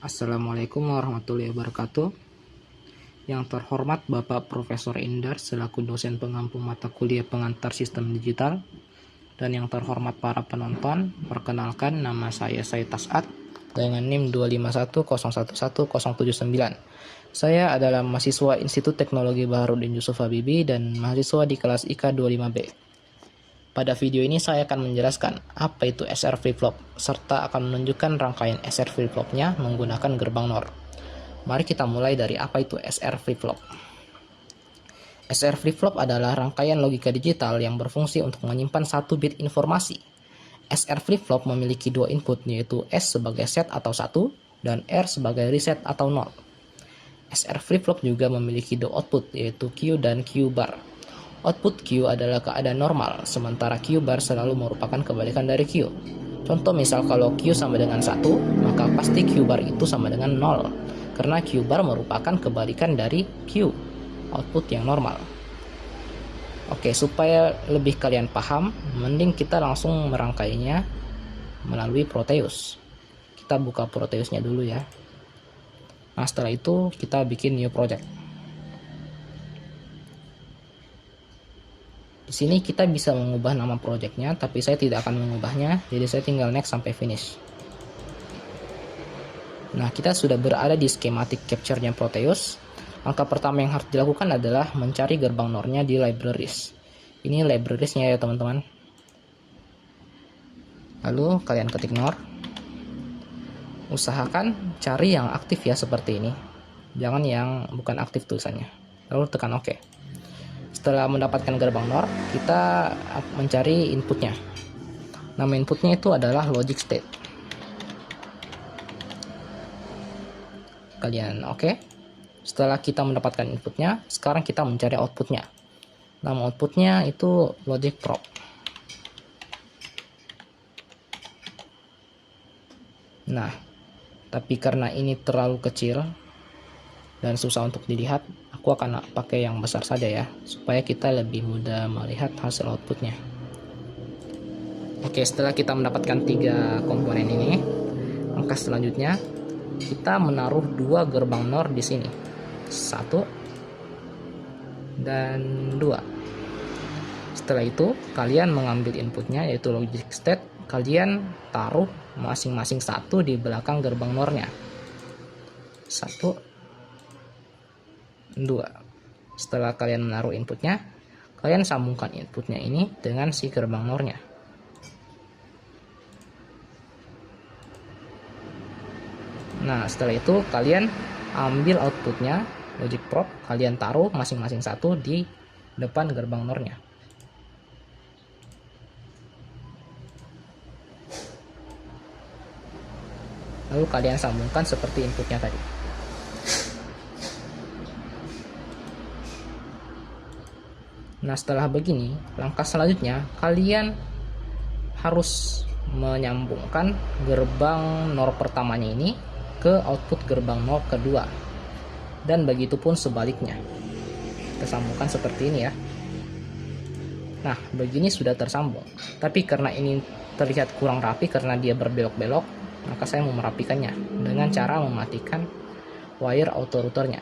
Assalamualaikum warahmatullahi wabarakatuh. Yang terhormat Bapak Profesor Indar selaku dosen pengampu mata kuliah pengantar sistem digital. Dan yang terhormat para penonton, perkenalkan nama saya Said Tasat dengan NIM 251011079. Saya adalah mahasiswa Institut Teknologi Baharudin Yusuf Habibie dan mahasiswa di kelas IK 25B. Pada video ini saya akan menjelaskan apa itu SR flip-flop, serta akan menunjukkan rangkaian SR flip-flopnya menggunakan gerbang NOR. Mari kita mulai dari apa itu SR flip-flop. SR flip-flop adalah rangkaian logika digital yang berfungsi untuk menyimpan satu bit informasi. SR flip-flop memiliki dua input, yaitu S sebagai set atau 1 dan R sebagai reset atau 0. SR flip-flop juga memiliki dua output, yaitu Q dan Q bar. Output Q adalah keadaan normal, sementara Q bar selalu merupakan kebalikan dari Q. Contoh misal kalau Q sama dengan 1, maka pasti Q bar itu sama dengan 0, karena Q bar merupakan kebalikan dari Q, output yang normal. Oke, supaya lebih kalian paham, mending kita langsung merangkainya melalui Proteus. Kita buka Proteusnya dulu ya. Nah, setelah itu kita bikin new project. Di sini kita bisa mengubah nama projectnya, tapi saya tidak akan mengubahnya, jadi saya tinggal next sampai finish. Nah, kita sudah berada di schematic capture-nya Proteus. Langkah pertama yang harus dilakukan adalah mencari gerbang NOR-nya di libraries. Ini libraries-nya ya teman-teman. Lalu kalian ketik NOR. Usahakan cari yang aktif ya seperti ini. Jangan yang bukan aktif tulisannya. Lalu tekan OK. Setelah mendapatkan gerbang NOR, kita mencari inputnya. Nama inputnya itu adalah logic state. Kalian oke. Setelah kita mendapatkan inputnya, sekarang kita mencari outputnya. Nama outputnya itu logic prop. Nah, tapi karena ini terlalu kecil dan susah untuk dilihat, aku akan pakai yang besar saja ya, supaya kita lebih mudah melihat hasil outputnya. Oke, setelah kita mendapatkan 3 komponen ini, langkah selanjutnya kita menaruh 2 gerbang NOR di sini, 1 dan 2. Setelah itu kalian mengambil inputnya yaitu logic state, kalian taruh masing-masing 1 di belakang gerbang NOR-nya. 1, 2. Setelah kalian menaruh inputnya, kalian sambungkan inputnya ini dengan si gerbang NOR-nya. Nah, setelah itu kalian ambil outputnya, logic prop, kalian taruh masing-masing 1 di depan gerbang NOR-nya. Lalu kalian sambungkan seperti inputnya tadi. Nah, setelah begini, langkah selanjutnya kalian harus menyambungkan gerbang NOR pertamanya ini ke output gerbang NOR kedua. Dan begitu pun sebaliknya. Kita sambungkan seperti ini ya. Nah, begini sudah tersambung. Tapi karena ini terlihat kurang rapi karena dia berbelok-belok, maka saya mau merapikannya dengan cara mematikan wire auto routernya.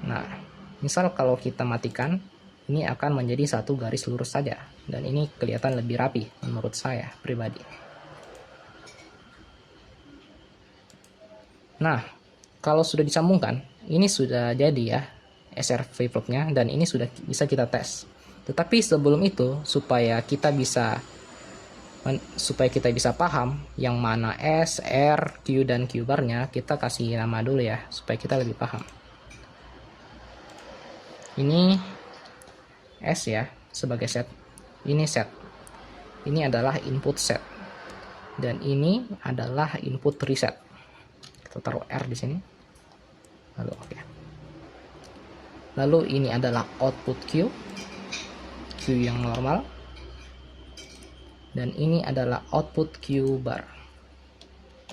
Nah, misal kalau kita matikan, ini akan menjadi satu garis lurus saja, dan ini kelihatan lebih rapi menurut saya pribadi. Nah, kalau sudah disambungkan, ini sudah jadi ya SR flip-flopnya, dan ini sudah bisa kita tes. Tetapi sebelum itu, supaya kita bisa paham yang mana S, R, Q, dan Q bar-nya, kita kasih nama dulu ya, supaya kita lebih paham. Ini S ya, sebagai set. Ini set. Ini adalah input set. Dan ini adalah input reset. Kita taruh R di sini. Lalu oke. Lalu ini adalah output Q. Q yang normal. Dan ini adalah output Q bar.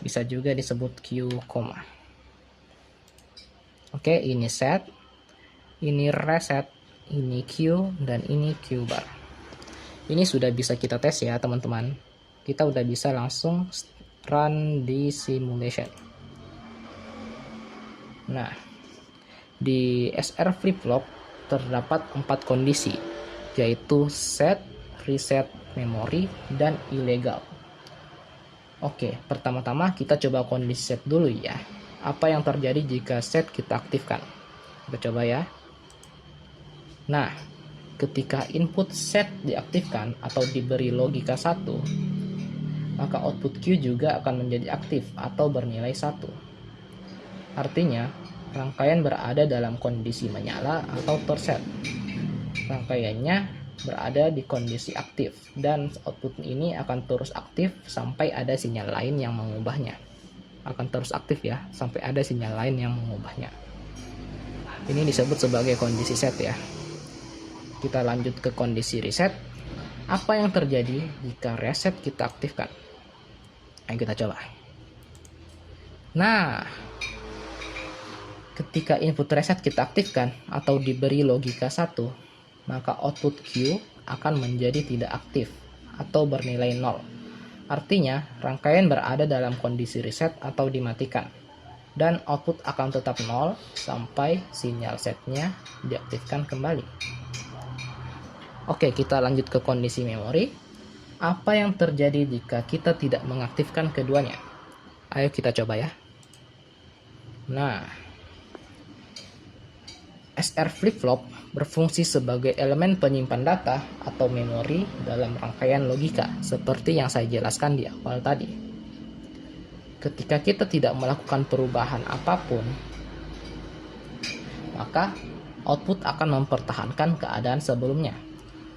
Bisa juga disebut Q koma. Oke, ini set. Ini reset, ini Q, dan ini Q bar. Ini sudah bisa kita tes ya teman-teman. Kita udah bisa langsung run di simulation. Nah, di SR flip-flop terdapat 4 kondisi, yaitu set, reset, memory, dan illegal. Oke, pertama-tama kita coba kondisi set dulu ya. Apa yang terjadi jika set kita aktifkan? Kita coba ya. Nah, ketika input set diaktifkan atau diberi logika 1, maka output Q juga akan menjadi aktif atau bernilai 1. Artinya, rangkaian berada dalam kondisi menyala atau terset. Rangkaiannya berada di kondisi aktif, dan output ini akan terus aktif sampai ada sinyal lain yang mengubahnya. Akan terus aktif ya, sampai ada sinyal lain yang mengubahnya. Ini disebut sebagai kondisi set ya. Kita lanjut ke kondisi reset. Apa yang terjadi jika reset kita aktifkan? Ayo kita coba. Nah, ketika input reset kita aktifkan atau diberi logika 1, maka output Q akan menjadi tidak aktif atau bernilai 0. Artinya, rangkaian berada dalam kondisi reset atau dimatikan, dan output akan tetap 0 sampai sinyal setnya diaktifkan kembali. Oke, kita lanjut ke kondisi memori. Apa yang terjadi jika kita tidak mengaktifkan keduanya? Ayo kita coba ya. Nah, SR flip-flop berfungsi sebagai elemen penyimpan data atau memori dalam rangkaian logika, seperti yang saya jelaskan di awal tadi. Ketika kita tidak melakukan perubahan apapun, maka output akan mempertahankan keadaan sebelumnya.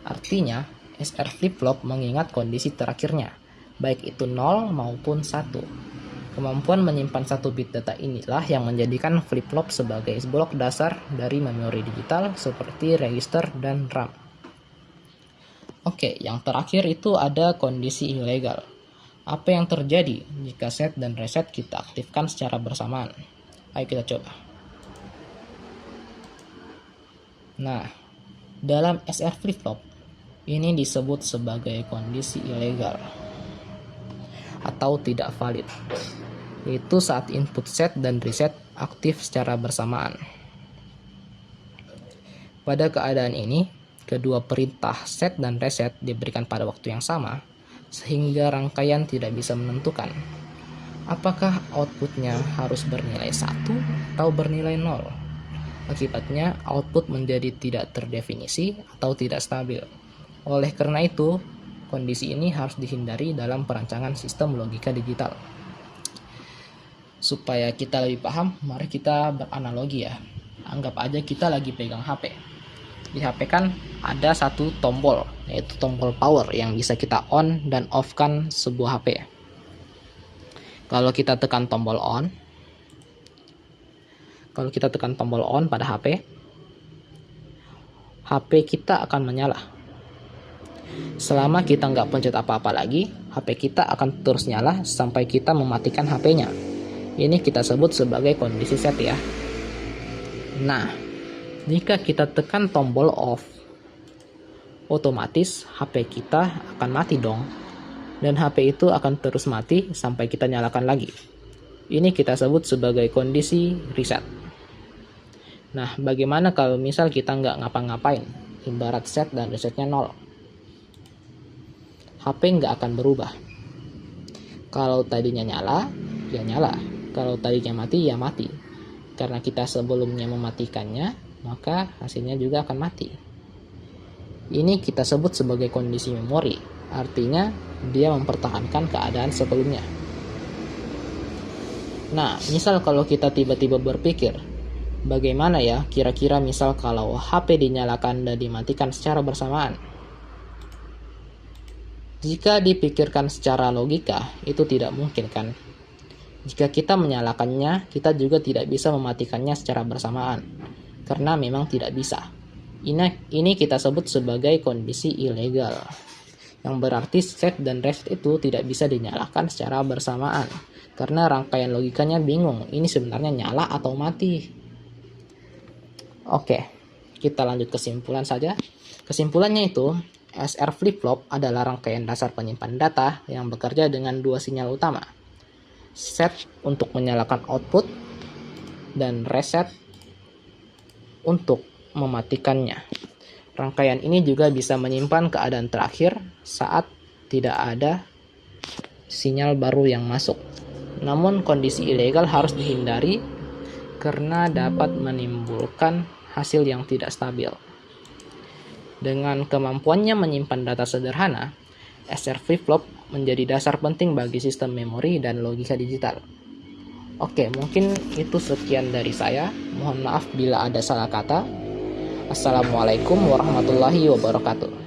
Artinya, SR flip-flop mengingat kondisi terakhirnya, baik itu 0 maupun 1. Kemampuan menyimpan 1 bit data inilah yang menjadikan flip-flop sebagai blok dasar dari memori digital seperti register dan RAM. Oke, yang terakhir itu ada kondisi ilegal. Apa yang terjadi jika set dan reset kita aktifkan secara bersamaan? Ayo kita coba. Nah, dalam SR flip-flop, ini disebut sebagai kondisi ilegal atau tidak valid, yaitu saat input set dan reset aktif secara bersamaan. Pada keadaan ini, kedua perintah set dan reset diberikan pada waktu yang sama, sehingga rangkaian tidak bisa menentukan apakah outputnya harus bernilai 1 atau bernilai 0. Akibatnya, output menjadi tidak terdefinisi atau tidak stabil. Oleh karena itu, kondisi ini harus dihindari dalam perancangan sistem logika digital. Supaya kita lebih paham, mari kita beranalogi ya. Anggap aja kita lagi pegang HP. Di HP kan ada satu tombol, yaitu tombol power yang bisa kita on dan off-kan sebuah HP. Kalau kita tekan tombol on, pada HP, HP kita akan menyala. Selama kita nggak pencet apa-apa lagi, HP kita akan terus nyala sampai kita mematikan HP-nya. Ini kita sebut sebagai kondisi set ya. Nah, jika kita tekan tombol off, otomatis HP kita akan mati dong. Dan HP itu akan terus mati sampai kita nyalakan lagi. Ini kita sebut sebagai kondisi reset. Nah, bagaimana kalau misal kita nggak ngapa-ngapain? Ibarat set dan resetnya 0. HP nggak akan berubah. Kalau tadinya nyala, ya nyala. Kalau tadinya mati, ya mati. Karena kita sebelumnya mematikannya, maka hasilnya juga akan mati. Ini kita sebut sebagai kondisi memori. Artinya, dia mempertahankan keadaan sebelumnya. Nah, misal kalau kita tiba-tiba berpikir, bagaimana ya kira-kira misal kalau HP dinyalakan dan dimatikan secara bersamaan? Jika dipikirkan secara logika, itu tidak mungkin kan? Jika kita menyalakannya, kita juga tidak bisa mematikannya secara bersamaan, karena memang tidak bisa. Ini kita sebut sebagai kondisi ilegal, yang berarti set dan reset itu tidak bisa dinyalakan secara bersamaan, karena rangkaian logikanya bingung, ini sebenarnya nyala atau mati. Oke, kita lanjut kesimpulan saja. Kesimpulannya itu, SR flip-flop adalah rangkaian dasar penyimpan data yang bekerja dengan dua sinyal utama, set untuk menyalakan output, dan reset untuk mematikannya. Rangkaian ini juga bisa menyimpan keadaan terakhir saat tidak ada sinyal baru yang masuk. Namun kondisi ilegal harus dihindari karena dapat menimbulkan hasil yang tidak stabil. Dengan kemampuannya menyimpan data sederhana, SR flip-flop menjadi dasar penting bagi sistem memori dan logika digital. Oke, mungkin itu sekian dari saya. Mohon maaf bila ada salah kata. Assalamualaikum warahmatullahi wabarakatuh.